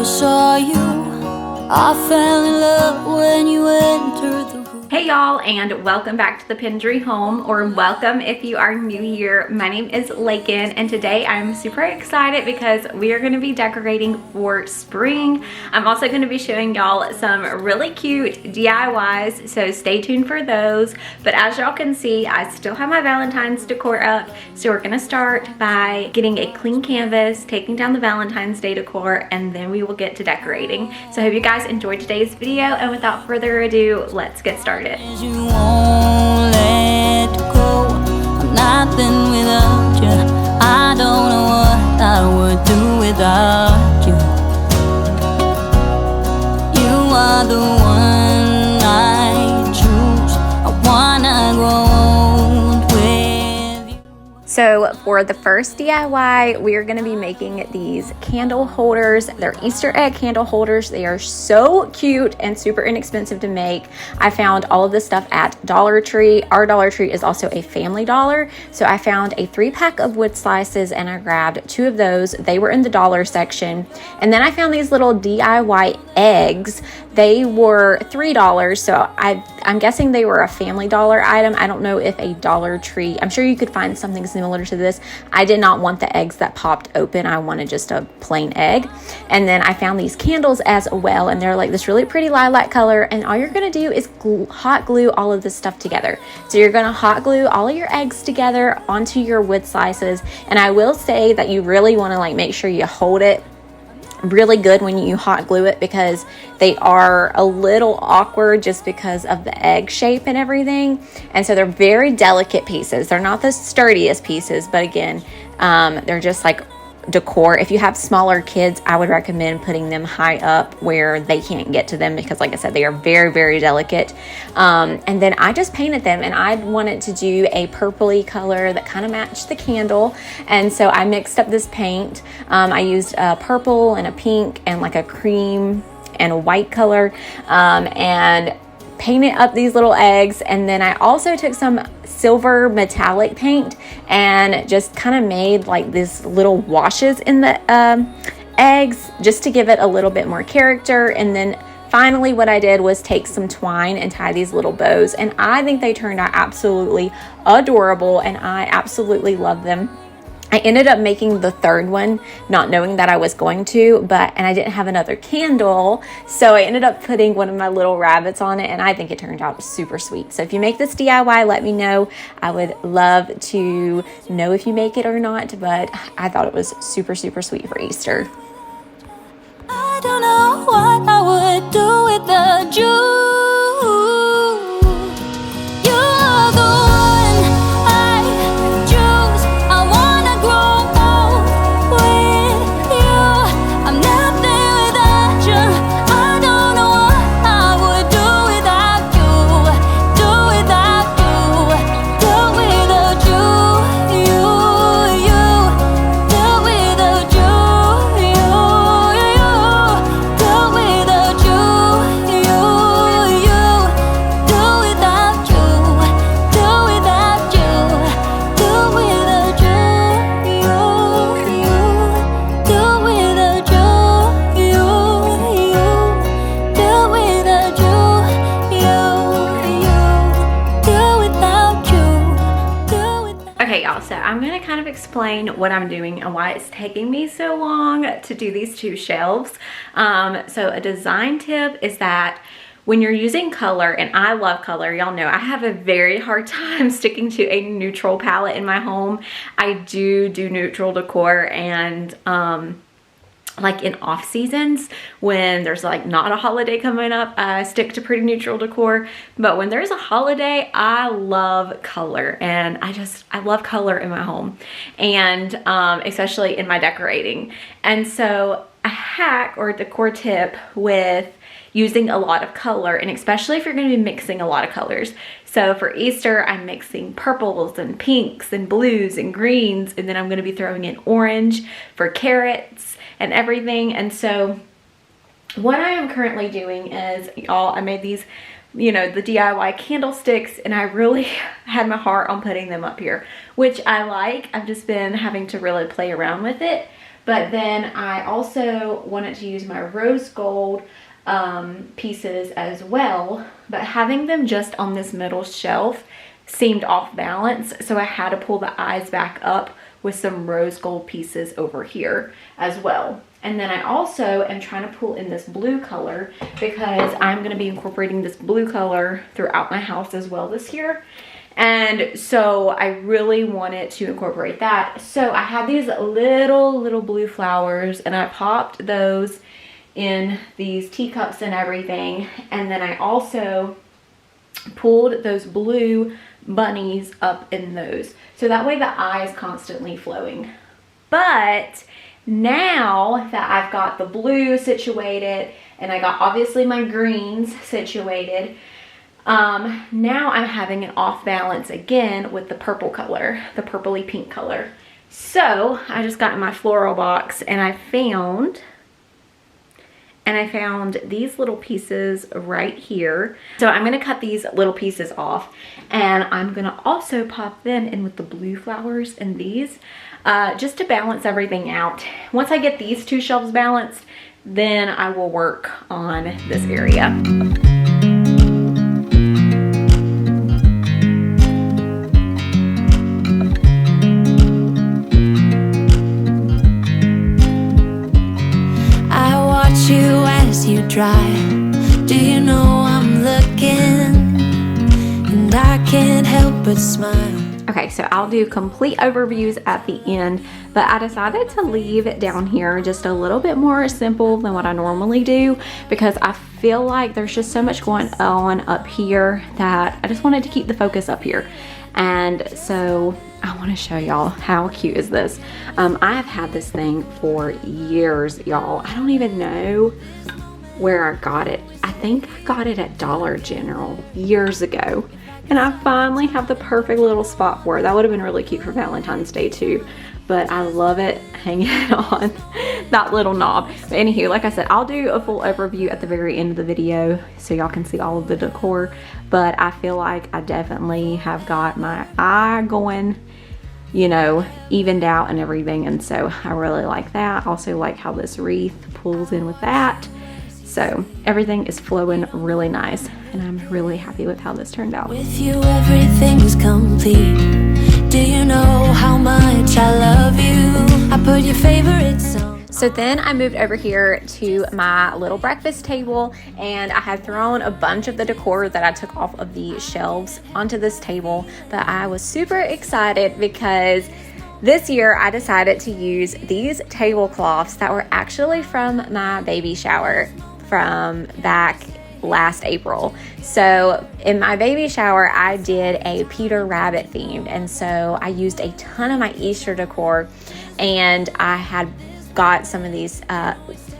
first saw you, I fell in love when you entered the room. Hey y'all, and welcome back to the Pendry Home, or welcome if you are new here. My name is Lakin, and today I'm super excited because we are going to be decorating for spring. I'm also going to be showing y'all some really cute DIYs, so stay tuned for those. But as y'all can see, I still have my Valentine's decor up, so we're going to start by getting a clean canvas, taking down the Valentine's Day decor, and then we will get to decorating. So I hope you guys enjoyed today's video, and without further ado, let's get started. You won't let go. I'm nothing without you. I don't know what I would do without you. You are the one I choose. I wanna grow old with you. So for the first DIY, we are going to be making these candle holders. They're Easter egg candle holders. They are so cute and super inexpensive to make. I found all of this stuff at Dollar Tree. Our Dollar Tree is also a Family Dollar. So I found a 3-pack of wood slices and I grabbed 2 of those. They were in the dollar section. And then I found these little DIY eggs. They were $3. So I'm guessing they were a Family Dollar item. I don't know if a Dollar Tree, I'm sure you could find something similar to this. I did not want the eggs that popped open. I wanted just a plain egg. And then I found these candles as well, and they're like this really pretty lilac color, and all you're going to do is hot glue all of this stuff together. So you're going to hot glue all of your eggs together onto your wood slices, and I will say that you really want to like make sure you hold it really good when you hot glue it, because they are a little awkward just because of the egg shape and everything. And so they're very delicate pieces. They're not the sturdiest pieces, but again, they're just like decor. If you have smaller kids, I would recommend putting them high up where they can't get to them, because like I said, they are very, very delicate. And then I just painted them, and I wanted to do a purpley color that kind of matched the candle. And so I mixed up this paint. I used a purple and a pink and like a cream and a white color, and painted up these little eggs. And then I also took some silver metallic paint and just kind of made like these little washes in the eggs, just to give it a little bit more character. And then finally what I did was take some twine and tie these little bows, and I think they turned out absolutely adorable, and I absolutely love them. I ended up making the third one, not knowing that I was going to, and I didn't have another candle, so I ended up putting one of my little rabbits on it, and I think it turned out super sweet. So if you make this DIY, let me know. I would love to know if you make it or not, but I thought it was super, super sweet for Easter. I don't know what I would do without you. So I'm going to kind of explain what I'm doing and why it's taking me so long to do these 2 shelves. So a design tip is that when you're using color, and I love color, y'all know I have a very hard time sticking to a neutral palette in my home. I do neutral decor, and like in off seasons when there's like not a holiday coming up, I stick to pretty neutral decor. But when there's a holiday, I love color, and I love color in my home, and especially in my decorating. And so a hack or decor tip with using a lot of color, and especially if you're going to be mixing a lot of colors. So for Easter, I'm mixing purples and pinks and blues and greens, and then I'm going to be throwing in orange for carrots and everything. And so what I am currently doing is, y'all, I made these, you know, the DIY candlesticks, and I really had my heart on putting them up here, which I like. I've just been having to really play around with it. But then I also wanted to use my rose gold pieces as well, but having them just on this middle shelf seemed off balance, so I had to pull the eyes back up with some rose gold pieces over here as well. And then I also am trying to pull in this blue color because I'm going to be incorporating this blue color throughout my house as well this year. And so I really wanted to incorporate that. So I have these little blue flowers, and I popped those in these teacups and everything. And then I also pulled those blue bunnies up in those, so that way the eye is constantly flowing. But now that I've got the blue situated and I got obviously my greens situated, now I'm having an off balance again with the purple color, the purpley pink color. So I just got in my floral box and I found these little pieces right here. So I'm gonna cut these little pieces off, and I'm gonna also pop them in with the blue flowers and these, just to balance everything out. Once I get these two shelves balanced, then I will work on this area. You drive. Do you know I'm looking, and I can't help but smile. Okay, so I'll do complete overviews at the end, but I decided to leave it down here just a little bit more simple than what I normally do, because I feel like there's just so much going on up here that I just wanted to keep the focus up here. And so I want to show y'all how cute is this. I have had this thing for years, y'all. I don't even know where I got it. I think I got it at Dollar General years ago, and I finally have the perfect little spot for it. That would have been really cute for Valentine's Day too, but I love it hanging on that little knob. But anywho, like I said, I'll do a full overview at the very end of the video so y'all can see all of the decor, but I feel like I definitely have got my eye going, you know, evened out and everything, and so I really like that. Also like how this wreath pulls in with that. So everything is flowing really nice, and I'm really happy with how this turned out. With you, everything's complete. Do you know how much I love you? I put your favorite song. So then I moved over here to my little breakfast table, and I had thrown a bunch of the decor that I took off of the shelves onto this table. But I was super excited because this year I decided to use these tablecloths that were actually from my baby shower from back last April. So in my baby shower, I did a Peter Rabbit themed, and so I used a ton of my Easter decor, and I had got some of these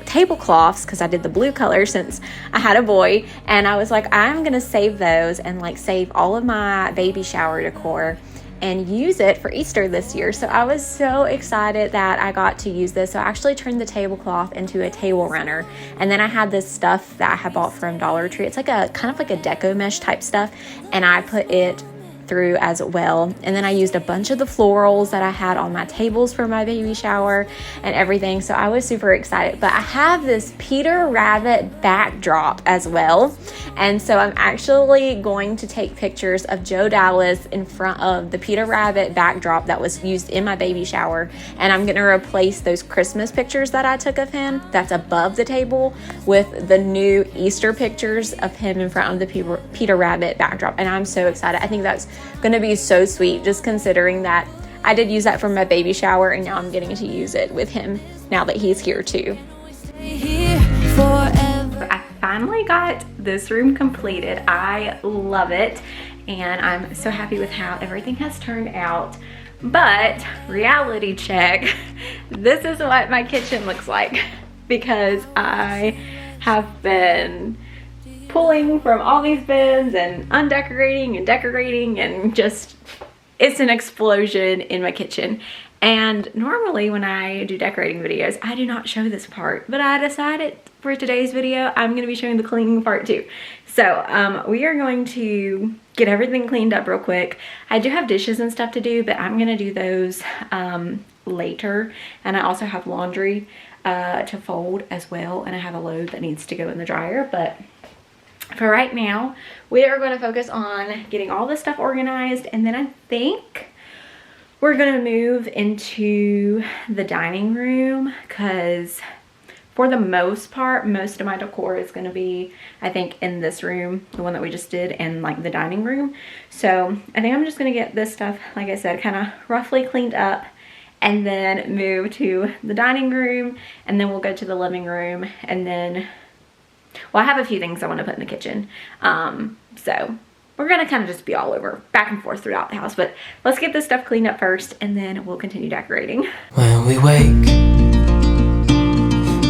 tablecloths because I did the blue color since I had a boy, and I was like, I'm gonna save those and like save all of my baby shower decor and use it for Easter this year. So I was so excited that I got to use this. So I actually turned the tablecloth into a table runner, and then I had this stuff that I had bought from Dollar Tree. It's like a kind of like a deco mesh type stuff, and I put it through as well. And then I used a bunch of the florals that I had on my tables for my baby shower and everything. So I was super excited. But I have this Peter Rabbit backdrop as well. And so I'm actually going to take pictures of Joe Dallas in front of the Peter Rabbit backdrop that was used in my baby shower. And I'm going to replace those Christmas pictures that I took of him that's above the table with the new Easter pictures of him in front of the Peter Rabbit backdrop. And I'm so excited. I think that's going to be so sweet, just considering that I did use that for my baby shower, and now I'm getting to use it with him now that he's here too. I finally got this room completed. I love it, and I'm so happy with how everything has turned out. But reality check, this is what my kitchen looks like, because I have been pulling from all these bins and undecorating and decorating, and just it's an explosion in my kitchen. And normally when I do decorating videos, I do not show this part, but I decided for today's video I'm going to be showing the cleaning part too. So we are going to get everything cleaned up real quick. I do have dishes and stuff to do, but I'm going to do those later. And I also have laundry to fold as well, and I have a load that needs to go in the dryer. But for right now, we are going to focus on getting all this stuff organized, and then I think we're going to move into the dining room, because for the most part, most of my decor is going to be, I think, in this room, the one that we just did, and like the dining room. So I think I'm just going to get this stuff, like I said, kind of roughly cleaned up, and then move to the dining room, and then we'll go to the living room, and then, well, I have a few things I want to put in the kitchen. So we're going to kind of just be all over, back and forth throughout the house. But let's get this stuff cleaned up first, and then we'll continue decorating. When we wake,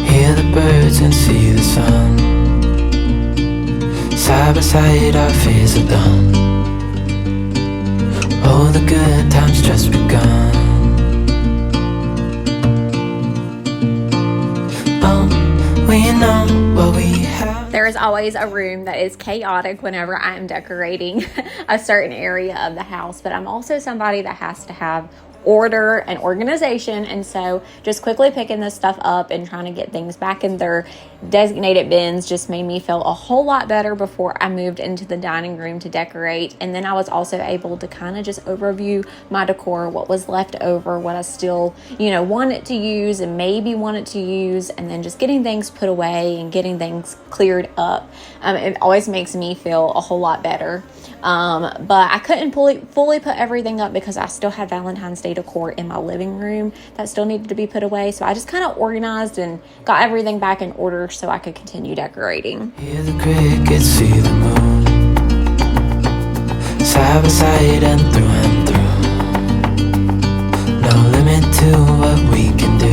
hear the birds and see the sun. Side by side our fears are done. Oh, the good times just begun. Oh, we know what we have. There is always a room that is chaotic whenever I am decorating a certain area of the house, but I'm also somebody that has to have order and organization, and so just quickly picking this stuff up and trying to get things back in their designated bins just made me feel a whole lot better before I moved into the dining room to decorate. And then I was also able to kind of just overview my decor, what was left over, what I still, wanted to use and maybe wanted to use, and then just getting things put away and getting things cleared up. It always makes me feel a whole lot better. But I couldn't fully put everything up because I still had Valentine's Day decor in my living room that still needed to be put away. So I just kind of organized and got everything back in order so I could continue decorating. Hear the crickets, see the moon, side by side and through. No limit to what we can do.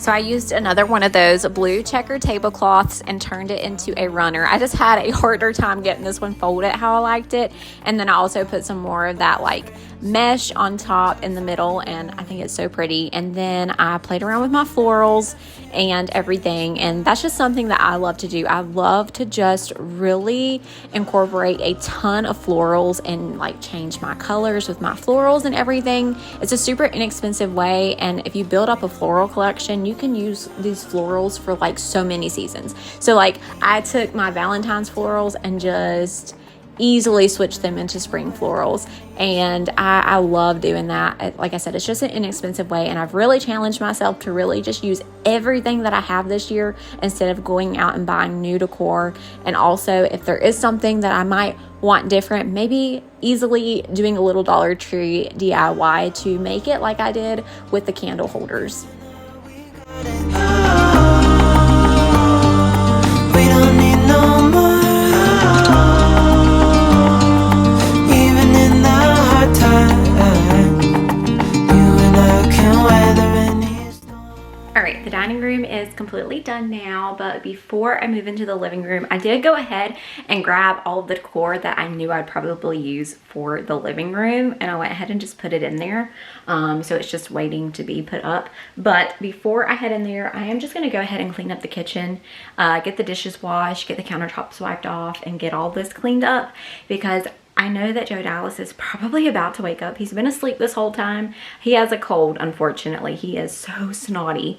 So I used another one of those blue checker tablecloths and turned it into a runner. I just had a harder time getting this one folded how I liked it. And then I also put some more of that like mesh on top in the middle, and I think it's so pretty. And then I played around with my florals and everything, and that's just something that I love to do. I love to just really incorporate a ton of florals and like change my colors with my florals and everything. It's a super inexpensive way, and if you build up a floral collection, you can use these florals for like so many seasons. So like I took my Valentine's florals and just easily switch them into spring florals, and I love doing that. Like I said, it's just an inexpensive way, and I've really challenged myself to really just use everything that I have this year instead of going out and buying new decor. And also, if there is something that I might want different, maybe easily doing a little Dollar Tree DIY to make it like I did with the candle holders. We don't need no more. Even in the hard time, you and I can weather any storm. All right, the dining room is completely done now, but before I move into the living room, I did go ahead and grab all of the decor that I knew I'd probably use for the living room, and I went ahead and just put it in there. So it's just waiting to be put up. But before I head in there, I am just gonna go ahead and clean up the kitchen, get the dishes washed, get the countertops wiped off, and get all this cleaned up, because I know that Joe Dallas is probably about to wake up. He's been asleep this whole time. He has a cold, unfortunately. He is so snotty.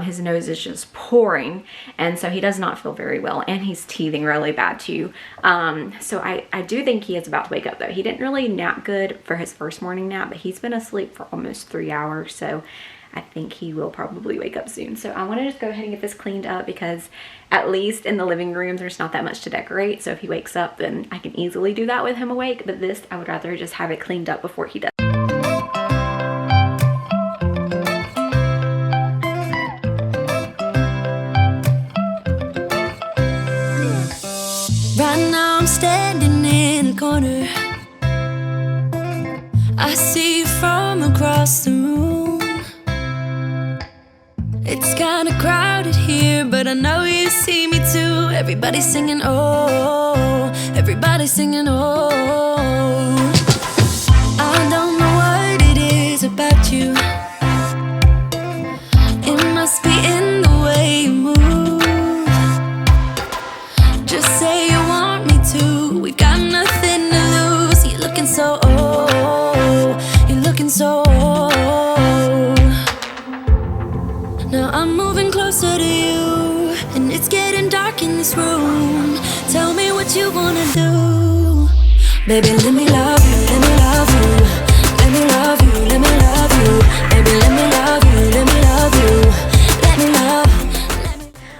His nose is just pouring, and so he does not feel very well, and he's teething really bad too. So I do think he is about to wake up though. He didn't really nap good for his first morning nap, but he's been asleep for almost 3 hours, so I think he will probably wake up soon. So I want to just go ahead and get this cleaned up, because at least in the living room there's not that much to decorate. So if he wakes up, then I can easily do that with him awake. But this, I would rather just have it cleaned up before he does. Right now I'm standing in the corner. I see you from across the room. It's kinda crowded here, but I know you see me too. Everybody's singing, oh, everybody's singing, oh. I don't know what it is about you. It must be in the way you move. Just say you want me to. We got nothing to lose. closer to you, and it's getting dark in this room. Tell me what you wanna do. Baby, let me love you, let me love you. Let me love you, let me love you. Baby, let me love you, let me love you. Let me love.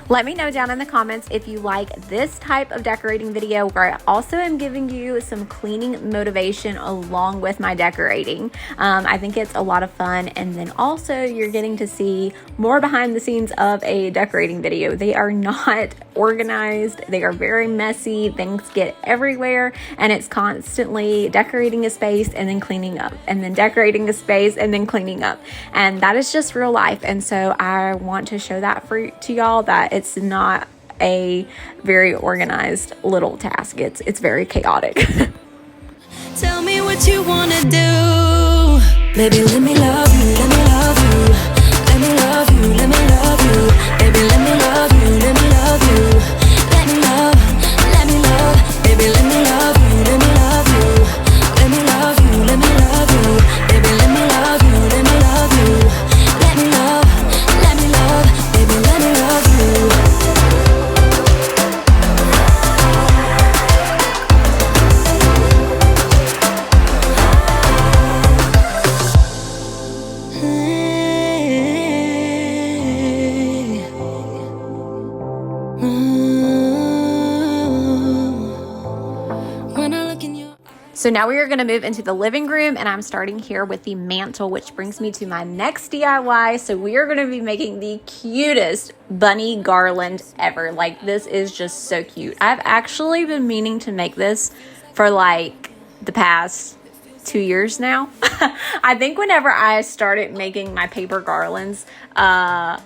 Let me know down in the comments if you like this type of decorating video, where I also am giving you some cleaning motivation along with my decorating. I think it's a lot of fun, and then also you're getting to see more behind the scenes of a decorating video. They are not organized, they are very messy, things get everywhere, and it's constantly decorating a space and then cleaning up, and then decorating a space and then cleaning up, and that is just real life. And so I want to show that to y'all, that it's not a very organized little task. It's very chaotic. Tell me what you wanna do. Baby, let me love you, let me love you. Let me love you, let me love you. Baby, let me love you, let me love you. Let me love, let me love. Baby, let me love you, let me love you. Let me love you, let me love you. Baby, let me love you, let me love you. Let me love, let me love. Baby, let me love you. So now we are going to move into the living room, and I'm starting here with the mantle, which brings me to my next DIY. So we are going to be making the cutest bunny garland ever. Like, this is just so cute. I've actually been meaning to make this for like the past 2 years now. I think whenever I started making my paper garlands, I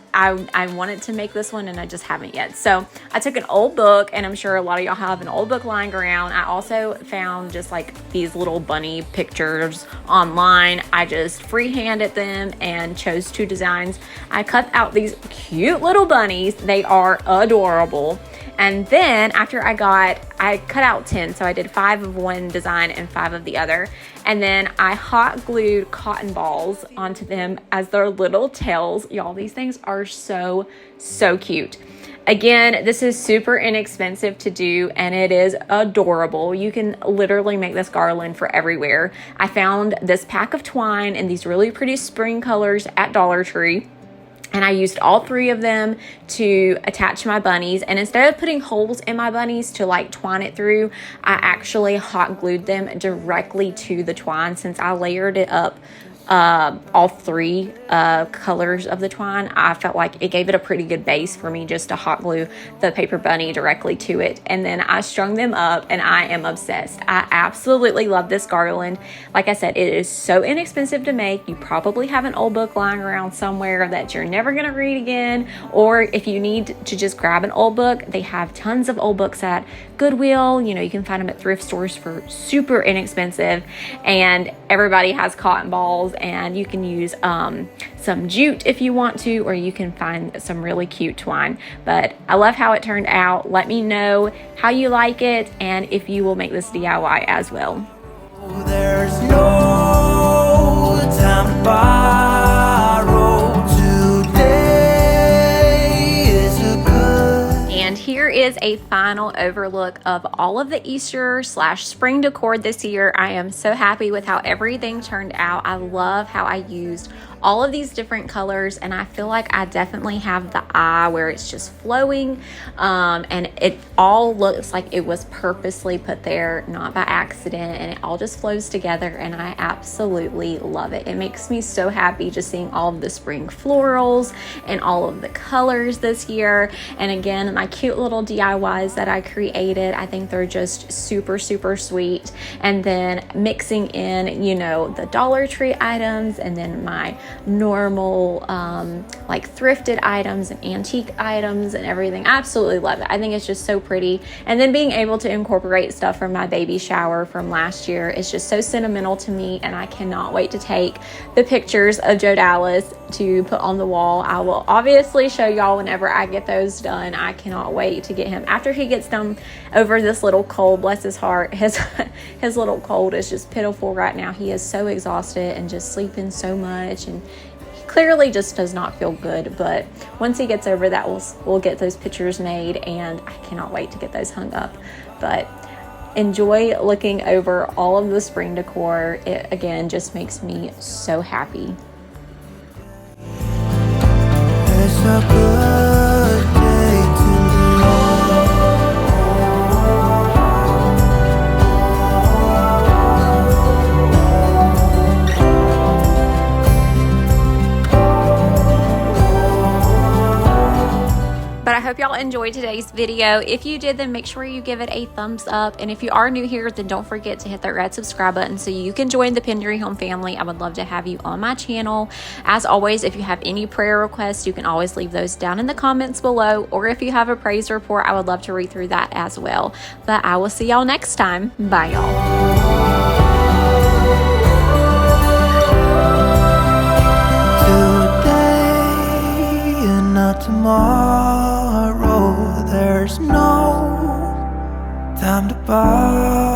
wanted to make this one, and I just haven't yet. So I took an old book, and I'm sure a lot of y'all have an old book lying around. I also found just like these little bunny pictures online. I just freehanded them and chose 2 designs. I cut out these cute little bunnies. They are adorable. And then after I cut out 10, so I did 5 of one design and 5 of the other. And then I hot glued cotton balls onto them as their little tails. Y'all, these things are so, so cute. Again, this is super inexpensive to do, and it is adorable. You can literally make this garland for everywhere. I found this pack of twine in these really pretty spring colors at Dollar Tree. And I used all 3 of them to attach my bunnies. And instead of putting holes in my bunnies to like twine it through, I actually hot glued them directly to the twine. Since I layered it up, all 3 colors of the twine, I felt like it gave it a pretty good base for me just to hot glue the paper bunny directly to it. And then I strung them up, and I am obsessed. I absolutely love this garland. Like I said, it is so inexpensive to make. You probably have an old book lying around somewhere that you're never going to read again, or if you need to just grab an old book, they have tons of old books at Goodwill. You know, you can find them at thrift stores for super inexpensive, and everybody has cotton balls, and you can use some jute if you want to, or you can find some really cute twine. But I love how it turned out. Let me know how you like it, and if you will make this DIY as well. There's no time to borrow. Today is a good. And here is a final overlook of all of the Easter/spring decor this year. I am so happy with how everything turned out. I love how I used all of these different colors, and I feel like I definitely have the eye where it's just flowing, and it all looks like it was purposely put there, not by accident, and it all just flows together, and I absolutely love it. It makes me so happy just seeing all of the spring florals and all of the colors this year. And again, my cute little DIYs that I created, I think they're just super, super sweet. And then mixing in, you know, the Dollar Tree items, and then my normal like thrifted items and antique items and everything. I absolutely love it. I think it's just so pretty. And then being able to incorporate stuff from my baby shower from last year is just so sentimental to me, and I cannot wait to take the pictures of Joe Dallas to put on the wall. I will obviously show y'all whenever I get those done. I cannot wait to get him after he gets done over this little cold. Bless his heart. His little cold is just pitiful right now. He is so exhausted and just sleeping so much, and he clearly just does not feel good. But once he gets over that, we'll get those pictures made, and I cannot wait to get those hung up. But enjoy looking over all of the spring decor. It again just makes me so happy. It's a good day to But I hope y'all enjoyed today's video. If you did, then make sure you give it a thumbs up. And if you are new here, then don't forget to hit that red subscribe button so you can join the Pendry Home family. I would love to have you on my channel. As always, if you have any prayer requests, you can always leave those down in the comments below. Or if you have a praise report, I would love to read through that as well. But I will see y'all next time. Bye, y'all. tomorrow. There's no time to buy.